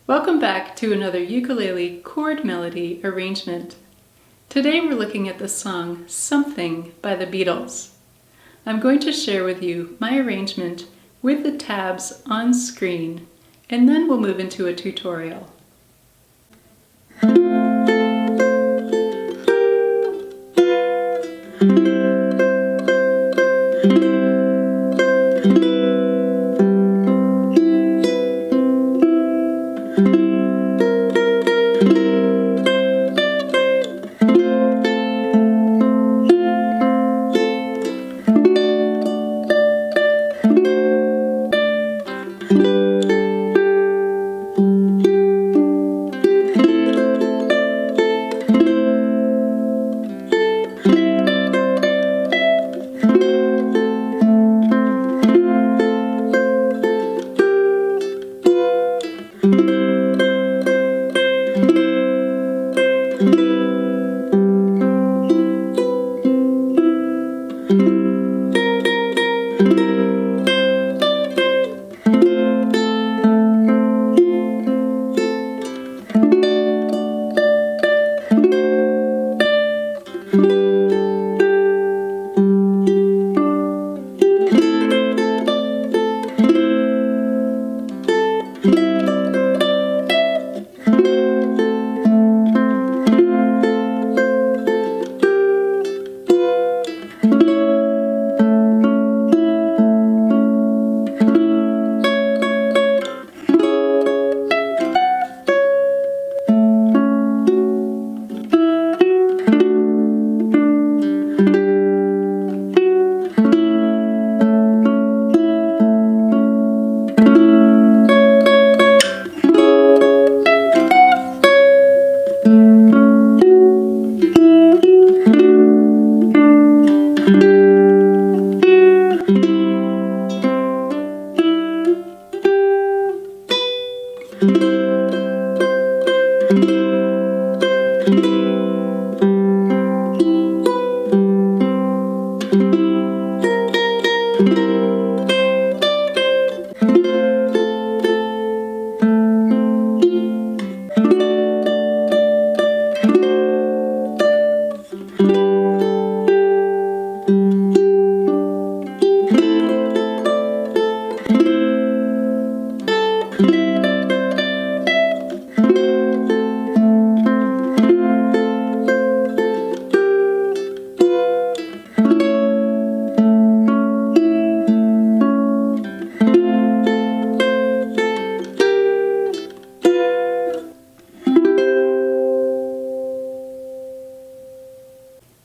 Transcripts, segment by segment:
Welcome back to another ukulele chord melody arrangement. Today we're looking at the song Something by the Beatles. I'm going to share with you my arrangement with the tabs on screen, and then we'll move into a tutorial.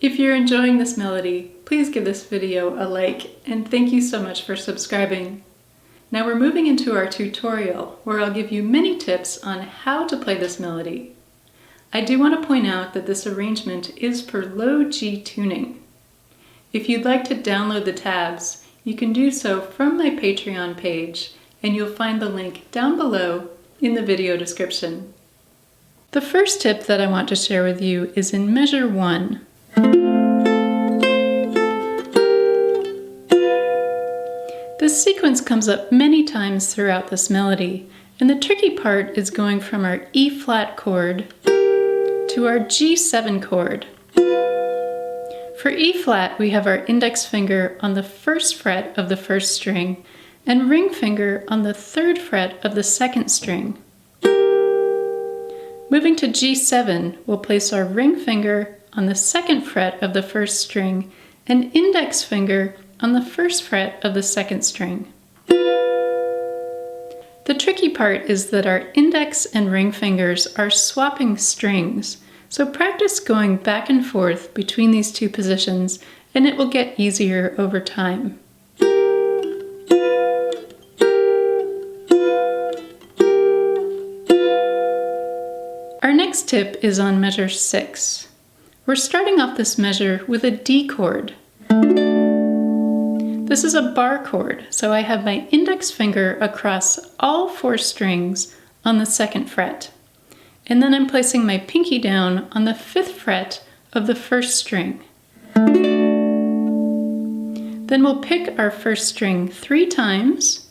If you're enjoying this melody, please give this video a like, and thank you so much for subscribing. Now we're moving into our tutorial, where I'll give you many tips on how to play this melody. I do want to point out that this arrangement is for low G tuning. If you'd like to download the tabs, you can do so from my Patreon page, and you'll find the link down below in the video description. The first tip that I want to share with you is in measure 1. This sequence comes up many times throughout this melody, and the tricky part is going from our E flat chord to our G7 chord. For E flat, we have our index finger on the first fret of the first string and ring finger on the third fret of the second string. Moving to G7, we'll place our ring finger on the second fret of the first string and index finger on the first fret of the second string. The tricky part is that our index and ring fingers are swapping strings, so practice going back and forth between these two positions and it will get easier over time. Our next tip is on measure 6. We're starting off this measure with a D chord. This is a bar chord, so I have my index finger across all 4 strings on the 2nd fret. And then I'm placing my pinky down on the 5th fret of the 1st string. Then we'll pick our 1st string 3 times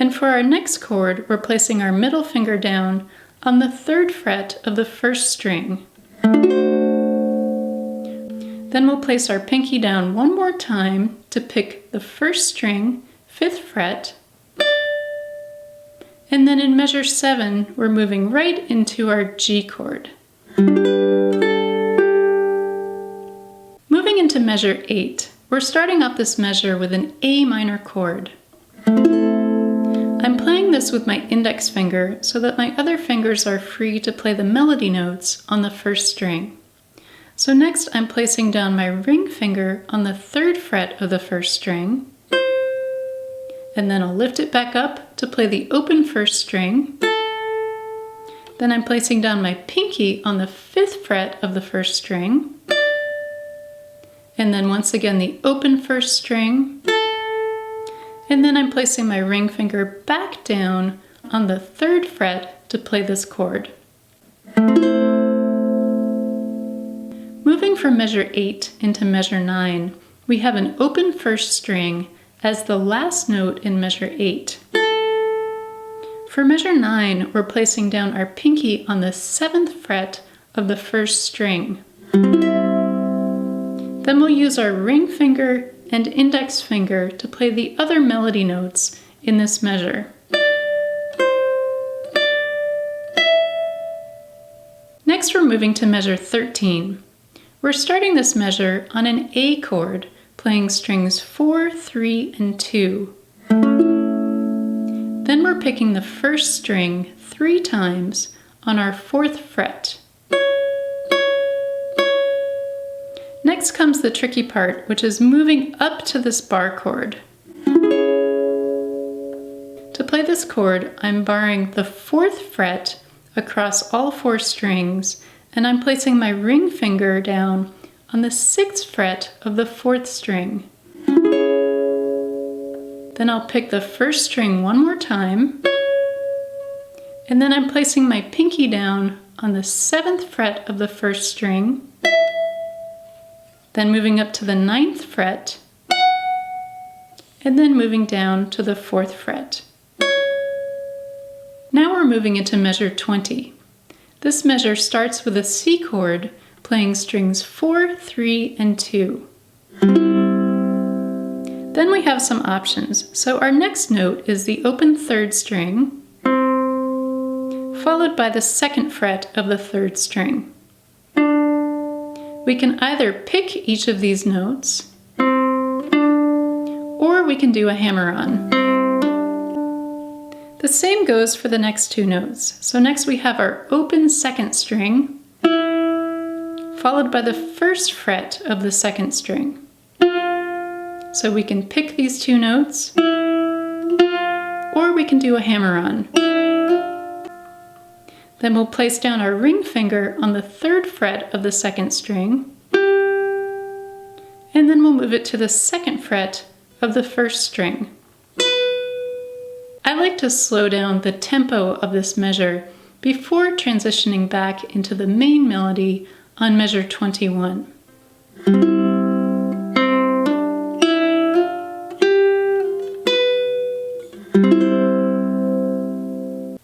And for our next chord, we're placing our middle finger down on the 3rd fret of the 1st string. Then we'll place our pinky down one more time to pick the 1st string, 5th fret. And then in measure 7, we're moving right into our G chord. Moving into measure 8, we're starting off this measure with an A minor chord. I'm playing this with my index finger so that my other fingers are free to play the melody notes on the 1st string. So next I'm placing down my ring finger on the 3rd fret of the 1st string, and then I'll lift it back up to play the open 1st string. Then I'm placing down my pinky on the 5th fret of the 1st string, and then once again the open 1st string, and then I'm placing my ring finger back down on the 3rd fret to play this chord. Moving from measure 8 into measure 9, we have an open 1st string as the last note in measure 8. For measure 9, we're placing down our pinky on the 7th fret of the 1st string. Then we'll use our ring finger and index finger to play the other melody notes in this measure. Next, we're moving to measure 13. We're starting this measure on an A chord, playing strings 4, 3, and 2. Then we're picking the 1st string 3 times on our 4th fret. Next comes the tricky part, which is moving up to this bar chord. To play this chord, I'm barring the 4th fret across all 4 strings, and I'm placing my ring finger down on the 6th fret of the 4th string. Then I'll pick the 1st string one more time, and then I'm placing my pinky down on the 7th fret of the 1st string, then moving up to the 9th fret, and then moving down to the 4th fret. Now we're moving into measure 20. This measure starts with a C chord, playing strings 4, 3, and 2. Then we have some options. So our next note is the open 3rd string, followed by the 2nd fret of the 3rd string. We can either pick each of these notes, or we can do a hammer-on. The same goes for the next 2 notes. So next we have our open 2nd string, followed by the 1st fret of the 2nd string. So we can pick these 2 notes, or we can do a hammer-on. Then we'll place down our ring finger on the 3rd fret of the 2nd string, and then we'll move it to the 2nd fret of the 1st string. I like to slow down the tempo of this measure before transitioning back into the main melody on measure 21.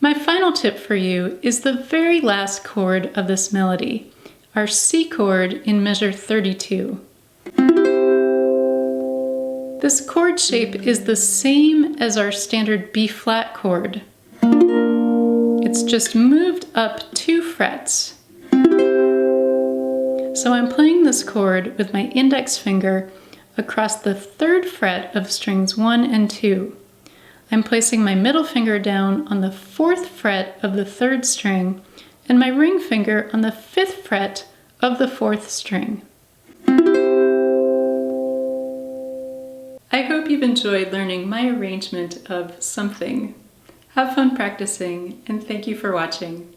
My final tip for you is the very last chord of this melody, our C chord in measure 32. This chord shape is the same as our standard B-flat chord. It's just moved up 2 frets. So I'm playing this chord with my index finger across the 3rd fret of strings 1 and 2. I'm placing my middle finger down on the 4th fret of the 3rd string and my ring finger on the 5th fret of the 4th string. I hope you've enjoyed learning my arrangement of something. Have fun practicing, and thank you for watching.